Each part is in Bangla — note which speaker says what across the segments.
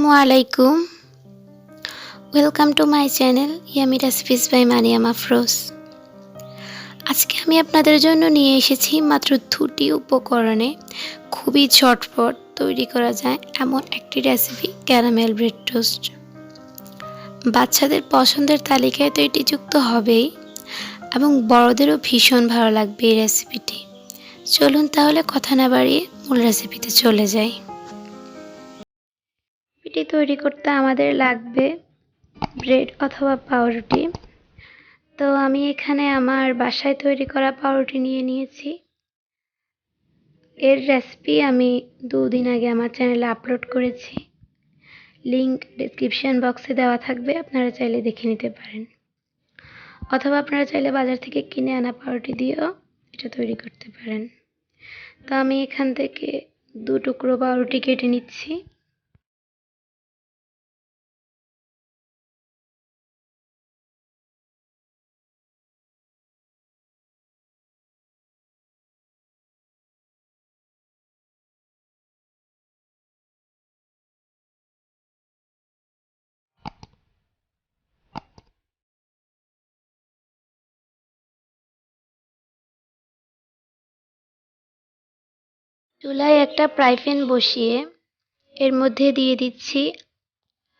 Speaker 1: আসসালামু আলাইকুম। Welcome to my channel yummy recipes by Mariam Afroz. আজকে আমি আপনাদের জন্য নিয়ে এসেছি মাত্র 2টি উপকরণে খুবই ঝটপট তৈরি করা যায় এমন একটি রেসিপি, ক্যারামেল ব্রেড টোস্ট। বাচ্চাদের পছন্দের তালিকায় তো এটি যুক্ত হবেই এবং বড়দেরও ভীষণ ভালো লাগবে এই রেসিপিটি। চলুন তাহলে কথা না বাড়িয়ে মূল রেসিপিতে চলে যাই। এটি তৈরি করতে আমাদের লাগবে ব্রেড অথবা পাউরুটি। তো আমি এখানে আমার বাসায় তৈরি করা পাউরুটি নিয়ে নিয়েছি। এর রেসিপি আমি 2 দিন আগে আমার চ্যানেলে আপলোড করেছি, লিংক ডেসক্রিপশন বক্সে দেওয়া থাকবে, আপনারা চাইলে দেখে নিতে পারেন। অথবা আপনারা চাইলে বাজার থেকে কিনে আনা পাউরুটি দিয়েও এটা তৈরি করতে পারেন। তো আমি এখান থেকে 2 টুকরো পাউরুটি কেটে নিচ্ছি। চুলায় একটা ফ্রাই প্যান বসিয়ে এর মধ্যে দিয়ে দিচ্ছি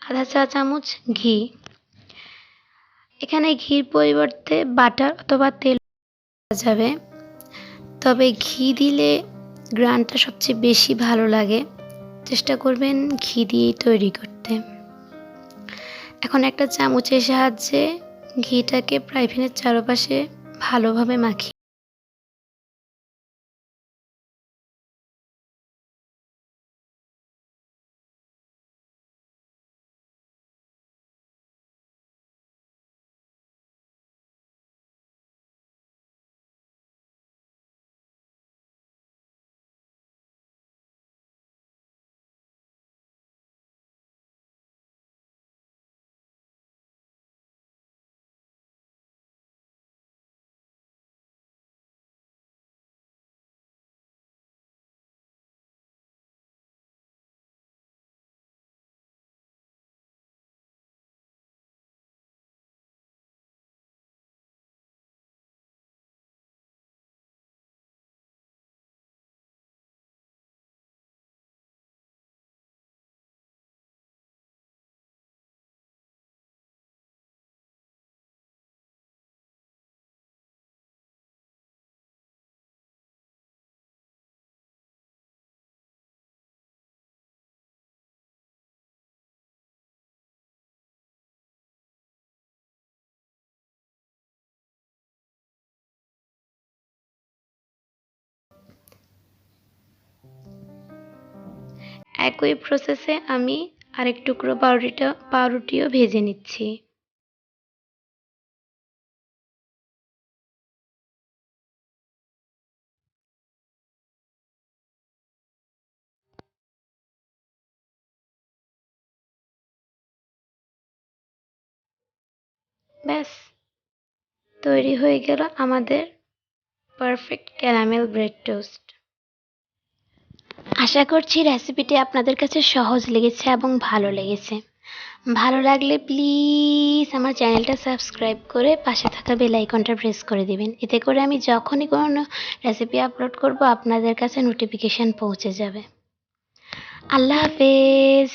Speaker 1: আধা চা চামচ ঘি। এখানে ঘির পরিবর্তে বাটার অথবা তেল দেওয়া যাবে, তবে ঘি দিলে গ্রানটা সবচেয়ে বেশি ভালো লাগে। চেষ্টা করবেন ঘি দিয়েই তৈরি করতে। এখন একটা চামচের সাহায্যে ঘিটাকে ফ্রাই প্যানের চারপাশে ভালোভাবে মাখিয়ে একই প্রসেসে আমি আরেক টুকরো পাউরুটিও ভেজে নিচ্ছি। ব্যাস, তৈরি হয়ে গেল আমাদের পারফেক্ট ক্যারামেল ব্রেড টোস্ট। আশা করছি রেসিপিটি আপনাদের কাছে সহজ লেগেছে এবং ভালো লেগেছে। ভালো লাগলে প্লিজ আমার চ্যানেলটা সাবস্ক্রাইব করে পাশে থাকা বেল আইকনটা প্রেস করে দিবেন। এতে করে আমি যখনই কোনো রেসিপি আপলোড করব আপনাদের কাছে নোটিফিকেশান পৌঁছে যাবে। আল্লাহ হাফেজ।